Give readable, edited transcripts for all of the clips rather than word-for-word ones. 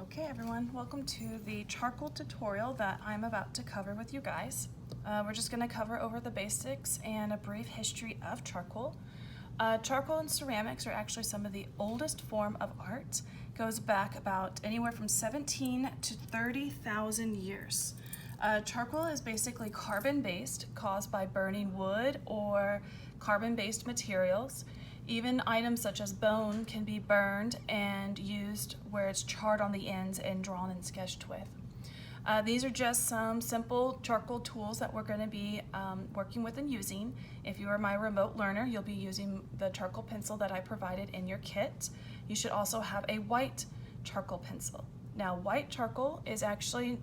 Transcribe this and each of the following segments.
Okay everyone, welcome to the charcoal tutorial that I'm about to cover with you guys. We're just going to cover over the basics and a brief history of charcoal. Charcoal and ceramics are actually some of the oldest form of art. Goes back about anywhere from 17 to 30,000 years. Charcoal is basically carbon-based, caused by burning wood or carbon-based materials. Even items such as bone can be burned and used where it's charred on the ends and drawn and sketched with. These are just some simple charcoal tools that we're going to be working with and using. If you are my remote learner, you'll be using the charcoal pencil that I provided in your kit. You should also have a white charcoal pencil. Now, white charcoal is actually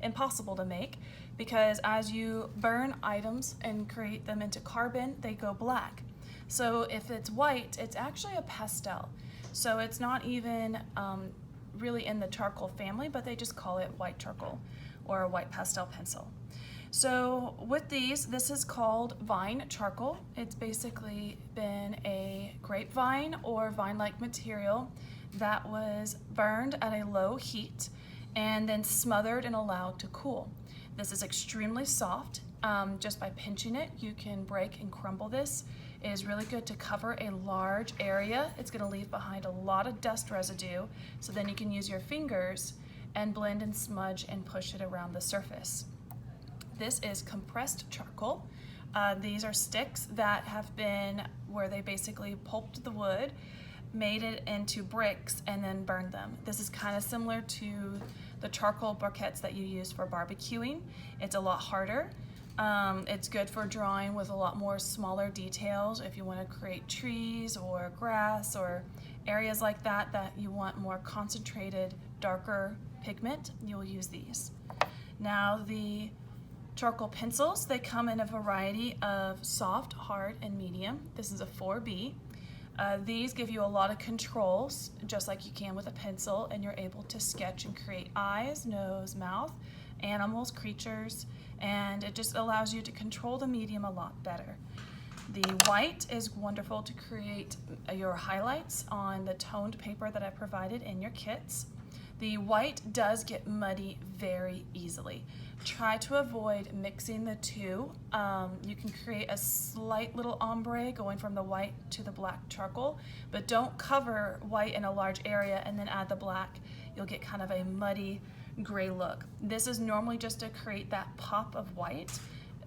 impossible to make because as you burn items and create them into carbon, they go black. So if it's white, it's actually a pastel. So it's not even really in the charcoal family, but they just call it white charcoal or a white pastel pencil. So with these, this is called vine charcoal. It's basically been a grapevine or vine-like material that was burned at a low heat and then smothered and allowed to cool. This is extremely soft. Just by pinching it, you can break and crumble this. It is really good to cover a large area. It's going to leave behind a lot of dust residue, so then you can use your fingers and blend and smudge and push it around the surface. This is compressed charcoal. These are sticks that have been where they basically pulped the wood, made it into bricks, and then burned them. This is kind of similar to the charcoal briquettes that you use for barbecuing. It's a lot harder. It's good for drawing with a lot more smaller details if you want to create trees or grass or areas like that that you want more concentrated, darker pigment, you'll use these. Now the charcoal pencils, they come in a variety of soft, hard, and medium. This is a 4B. These give you a lot of controls, just like you can with a pencil, and you're able to sketch and create eyes, nose, mouth, animals, creatures, and it just allows you to control the medium a lot better. The white is wonderful to create your highlights on the toned paper that I provided in your kits. The white does get muddy very easily. Try to avoid mixing the two. You can create a slight little ombre going from the white to the black charcoal, but don't cover white in a large area and then add the black. You'll get kind of a muddy gray look. This is normally just to create that pop of white,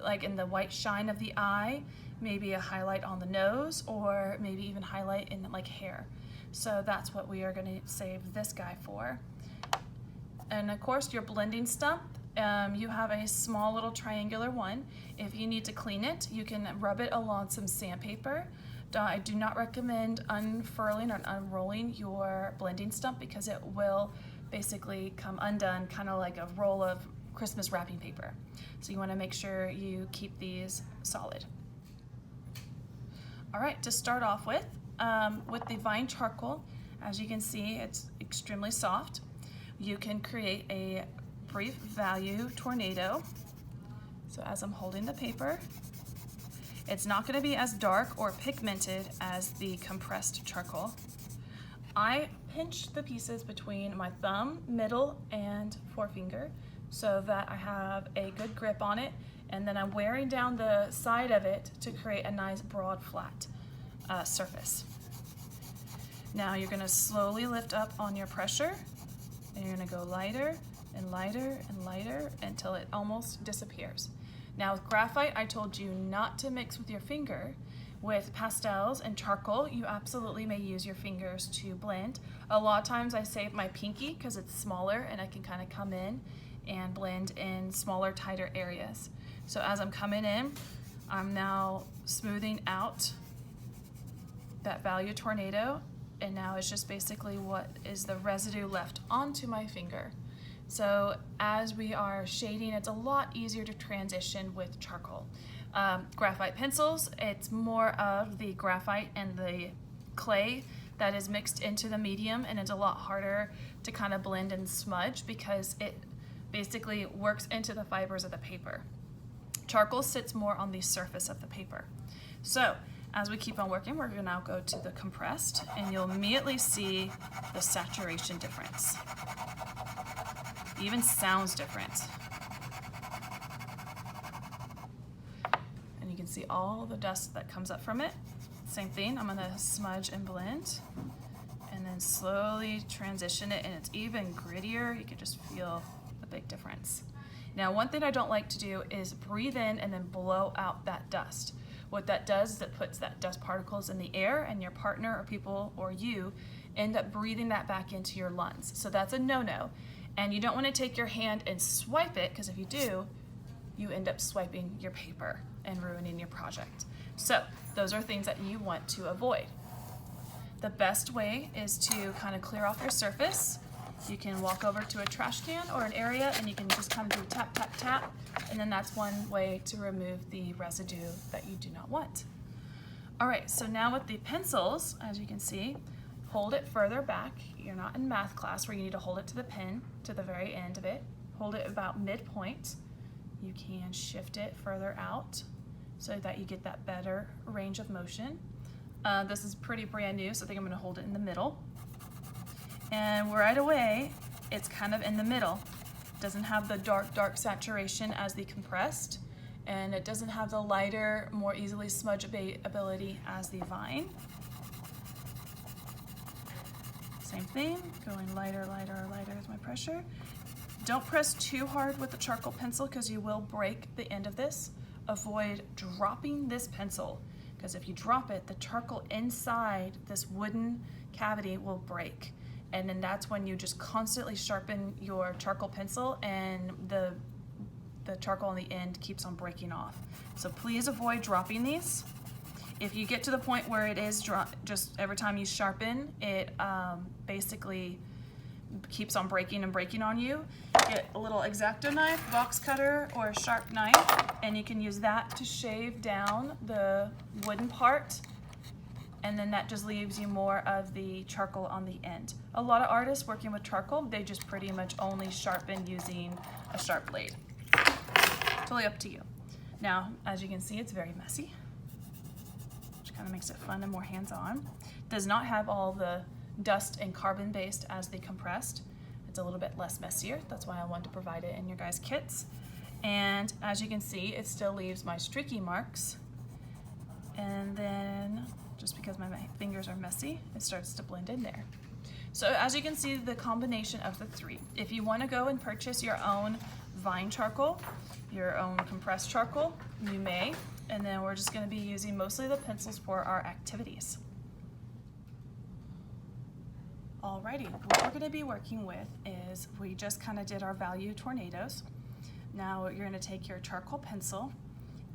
like in the white shine of the eye, maybe a highlight on the nose, or maybe even highlight in like hair. So that's what we are going to save this guy for. And of course your blending stump, you have a small little triangular one. If you need to clean it, you can rub it along some sandpaper. I do not recommend unfurling or unrolling your blending stump because it will basically come undone, kind of like a roll of Christmas wrapping paper. So you want to make sure you keep these solid. All right, to start off with the vine charcoal, as you can see, it's extremely soft. You can create a brief value tornado. So as I'm holding the paper, it's not going to be as dark or pigmented as the compressed charcoal. I pinch the pieces between my thumb, middle, and forefinger so that I have a good grip on it, and then I'm wearing down the side of it to create a nice broad flat surface. Now you're going to slowly lift up on your pressure, and you're going to go lighter and lighter and lighter until it almost disappears. Now with graphite, I told you not to mix with your finger. With pastels and charcoal, you absolutely may use your fingers to blend. A lot of times I save my pinky because it's smaller and I can kind of come in and blend in smaller, tighter areas. So as I'm coming in, I'm now smoothing out that value tornado, and now it's just basically what is the residue left onto my finger. So as we are shading, it's a lot easier to transition with charcoal. Graphite pencils, it's more of the graphite and the clay that is mixed into the medium, and it's a lot harder to kind of blend and smudge because it basically works into the fibers of the paper. Charcoal sits more on the surface of the paper. So As we keep on working, we're gonna now go to the compressed, and you'll immediately see the saturation difference. It even sounds different. And you can see all the dust that comes up from it. Same thing, I'm gonna smudge and blend, and then slowly transition it, and it's even grittier. You can just feel the big difference. Now, one thing I don't like to do is breathe in and then blow out that dust. What that does is it puts that dust particles in the air, and your partner or people or you end up breathing that back into your lungs. So that's a no-no. And you don't want to take your hand and swipe it, because if you do, you end up swiping your paper and ruining your project. So those are things that you want to avoid. The best way is to kind of clear off your surface. You can walk over to a trash can or an area, and you can just kind of do tap, tap, tap, and then that's one way to remove the residue that you do not want. All right, so now with the pencils, as you can see, hold it further back. You're not in math class where you need to hold it to the pen, to the very end of it. Hold it about midpoint. You can shift it further out so that you get that better range of motion. This is pretty brand new, so I think I'm gonna hold it in the middle. And right away, it's kind of in the middle. It doesn't have the dark, dark saturation as the compressed, and it doesn't have the lighter, more easily smudge ability as the vine. Same thing, going lighter, lighter, lighter is my pressure. Don't press too hard with the charcoal pencil, because you will break the end of this. Avoid dropping this pencil, because if you drop it, the charcoal inside this wooden cavity will break. And then that's when you just constantly sharpen your charcoal pencil, and the charcoal on the end keeps on breaking off. So please avoid dropping these. If you get to the point where it is just every time you sharpen, it basically keeps on breaking and breaking on you, get a little X-Acto knife, box cutter, or a sharp knife, and you can use that to shave down the wooden part, and then that just leaves you more of the charcoal on the end. A lot of artists working with charcoal, they just pretty much only sharpen using a sharp blade. Totally up to you. Now, as you can see, it's very messy, which kind of makes it fun and more hands-on. Does not have all the dust and carbon based as the compressed. It's a little bit less messier. That's why I wanted to provide it in your guys' kits. And as you can see, it still leaves my streaky marks. And then, just because my fingers are messy, it starts to blend in there. So as you can see, the combination of the three. If you want to go and purchase your own vine charcoal, your own compressed charcoal, you may. And then we're just going to be using mostly the pencils for our activities. Alrighty, what we're going to be working with is, we just kind of did our value tornadoes. Now you're going to take your charcoal pencil,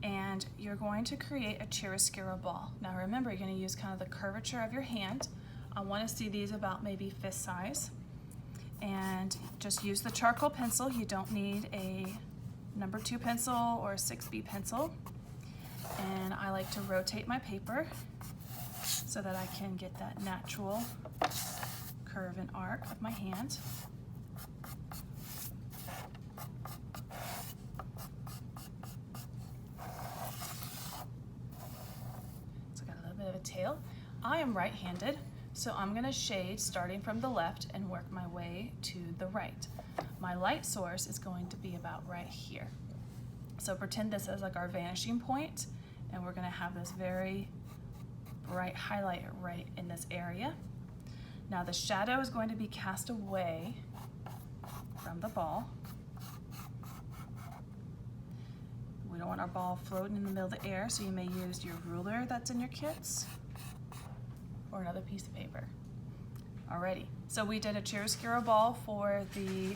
and you're going to create a chiaroscuro ball. Now remember, you're going to use kind of the curvature of your hand. I want to see these about maybe fist size. And just use the charcoal pencil. You don't need a number 2 pencil or a 6B pencil. And I like to rotate my paper so that I can get that natural curve and arc of my hand. So I got a little bit of a tail. I am right-handed, so I'm going to shade starting from the left and work my way to the right. My light source is going to be about right here. So pretend this is like our vanishing point, and we're going to have this very bright highlight right in this area. Now the shadow is going to be cast away from the ball. We don't want our ball floating in the middle of the air, so you may use your ruler that's in your kits or another piece of paper. Alrighty, so we did a chiaroscuro ball for the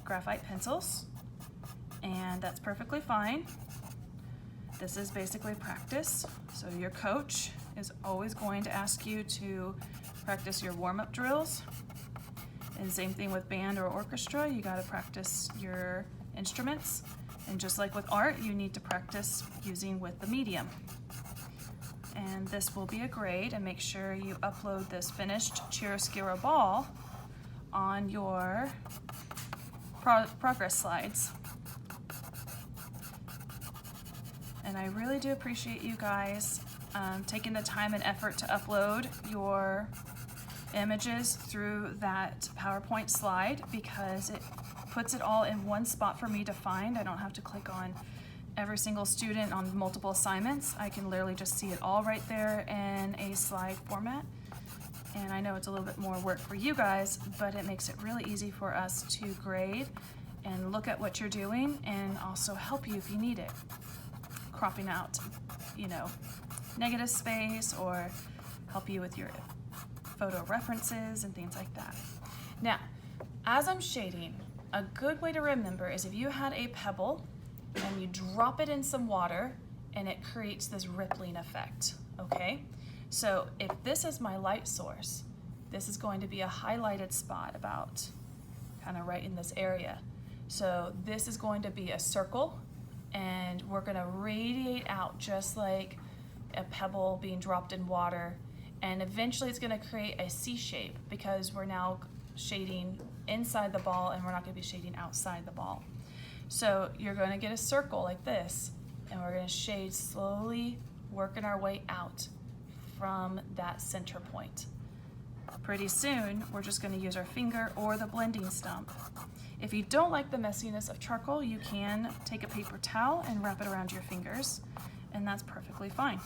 graphite pencils, and that's perfectly fine. This is basically practice, so your coach is always going to ask you to practice your warm-up drills. And same thing with band or orchestra, you gotta practice your instruments. And just like with art, you need to practice using with the medium. And this will be a grade, and make sure you upload this finished chiaroscuro ball on your progress slides. and I really do appreciate you guys taking the time and effort to upload your images through that PowerPoint slide, because it puts it all in one spot for me to find. I don't have to click on every single student on multiple assignments. I can literally just see it all right there in a slide format. And I know it's a little bit more work for you guys, but it makes it really easy for us to grade and look at what you're doing and also help you if you need it. Cropping out, you know, negative space, or help you with your photo references and things like that. Now, as I'm shading, a good way to remember is if you had a pebble and you drop it in some water and it creates this rippling effect, okay? So if this is my light source, this is going to be a highlighted spot about kind of right in this area. So this is going to be a circle, and we're going to radiate out just like a pebble being dropped in water, and eventually it's going to create a C shape because we're now shading inside the ball and we're not going to be shading outside the ball. So you're going to get a circle like this, and we're going to shade slowly, working our way out from that center point. Pretty soon we're just going to use our finger or the blending stump. If you don't like the messiness of charcoal, you can take a paper towel and wrap it around your fingers, and that's perfectly fine.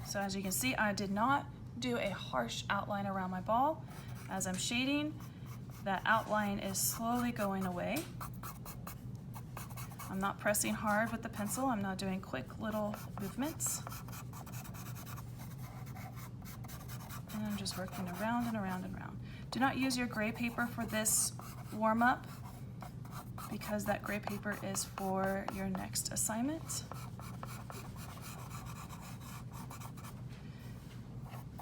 So as you can see, I did not do a harsh outline around my ball. As I'm shading, that outline is slowly going away. I'm not pressing hard with the pencil. I'm not doing quick little movements. And I'm just working around and around and around. Do not use your gray paper for this warm-up, because that gray paper is for your next assignment.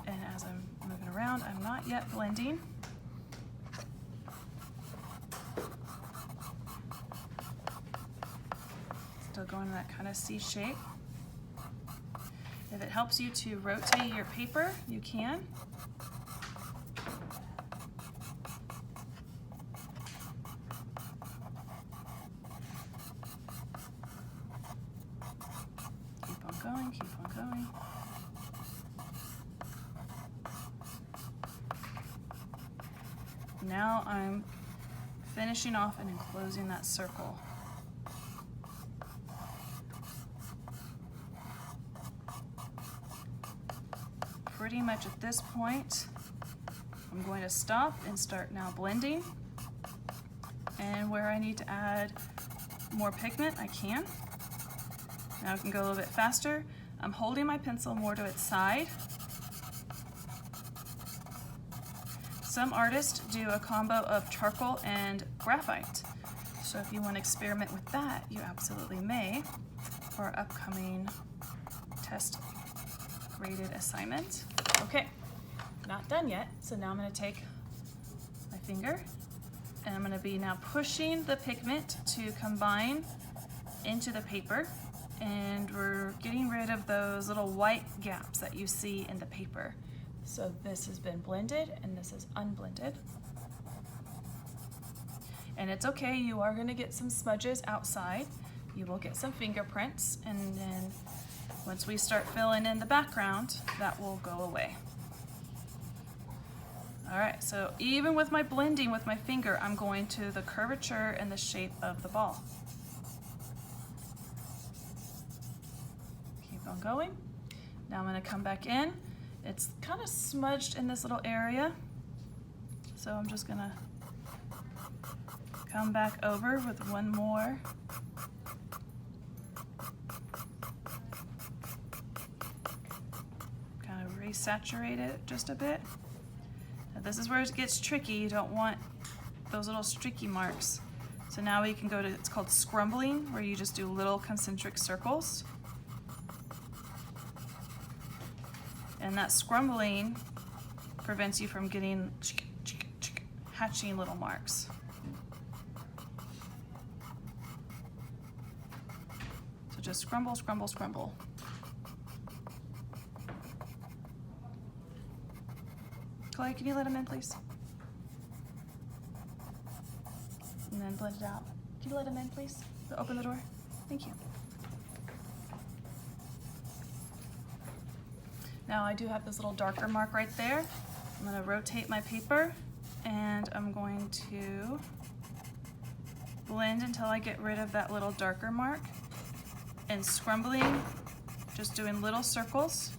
And as I'm moving around, I'm not yet blending. Still going in that kind of C shape. If it helps you to rotate your paper, you can. Keep on going, keep on going. Now I'm finishing off and enclosing that circle. Pretty much at this point, I'm going to stop and start now blending. And where I need to add more pigment, I can. Now I can go a little bit faster. I'm holding my pencil more to its side. Some artists do a combo of charcoal and graphite. So if you want to experiment with that, you absolutely may for our upcoming test graded assignment. Okay, not done yet. So now I'm going to take my finger and I'm going to be now pushing the pigment to combine into the paper, and we're getting rid of those little white gaps that you see in the paper. So this has been blended and this is unblended. And it's okay, you are going to get some smudges outside. You will get some fingerprints, and then once we start filling in the background, that will go away. All right, so even with my blending with my finger, I'm going to the curvature and the shape of the ball. Keep on going. Now I'm going to come back in. It's kind of smudged in this little area, so I'm just going to come back over with one more. Kind of resaturate it just a bit. Now this is where it gets tricky. You don't want those little streaky marks. So now we can go to, it's called scrumbling, where you just do little concentric circles. And that scrumbling prevents you from getting hatching little marks. So just scrumble, scrumble, scrumble. Chloe, can you let him in, please? and then blend it out. Can you let him in, please? Open the door. Thank you. Now I do have this little darker mark right there. I'm going to rotate my paper and I'm going to blend until I get rid of that little darker mark, and scrumbling, just doing little circles.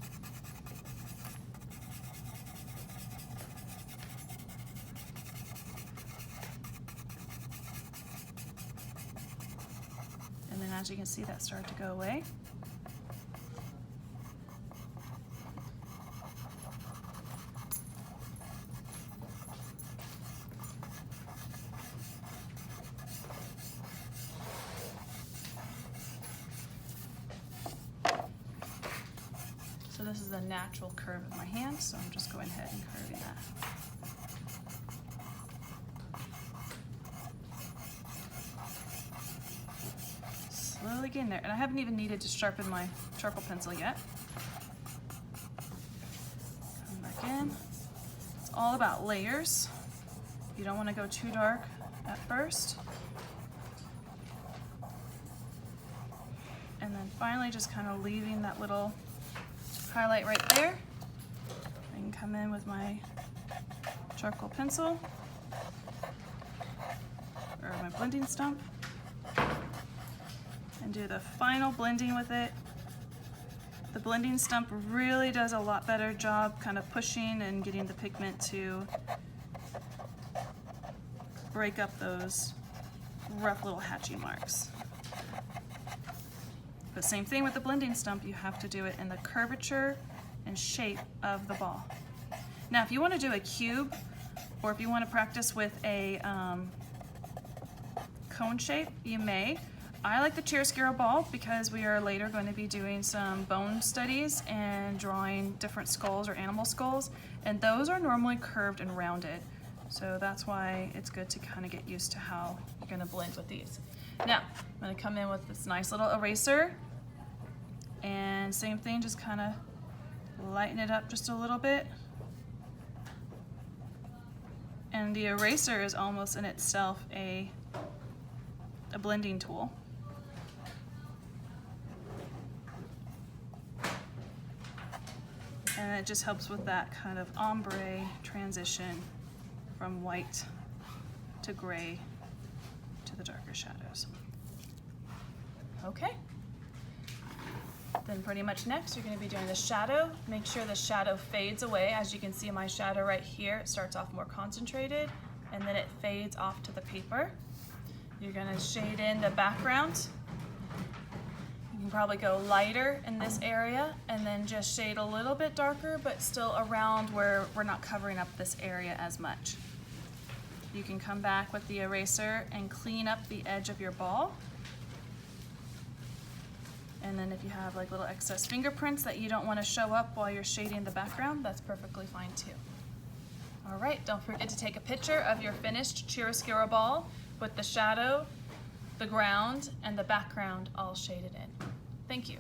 And then as you can see, that started to go away. So this is the natural curve of my hand, so I'm just going ahead and curving that. Slowly getting there, and I haven't even needed to sharpen my charcoal pencil yet. Come back in. It's all about layers. You don't want to go too dark at first. And then finally just kind of leaving that little highlight right there. I can come in with my charcoal pencil or my blending stump and do the final blending with it. The blending stump really does a lot better job kind of pushing and getting the pigment to break up those rough little hatchy marks. But same thing with the blending stump, you have to do it in the curvature and shape of the ball. Now if you want to do a cube, or if you want to practice with a cone shape, you may. I like the chiaroscuro ball because we are later going to be doing some bone studies and drawing different skulls or animal skulls, and those are normally curved and rounded. So that's why it's good to kind of get used to how you're going to blend with these. Now, I'm going to come in with this nice little eraser, and same thing, just kind of lighten it up just a little bit. And the eraser is almost in itself a blending tool. And it just helps with that kind of ombre transition from white to gray to the darker shadows. Okay. Then pretty much next you're going to be doing the shadow. Make sure the shadow fades away. As you can see my shadow right here, it starts off more concentrated and then it fades off to the paper. You're going to shade in the background. You can probably go lighter in this area and then just shade a little bit darker, but still around where we're not covering up this area as much. You can come back with the eraser and clean up the edge of your ball. And then if you have like little excess fingerprints that you don't want to show up while you're shading the background, that's perfectly fine too. All right, don't forget to take a picture of your finished chiaroscuro ball with the shadow, the ground, and the background all shaded in. Thank you.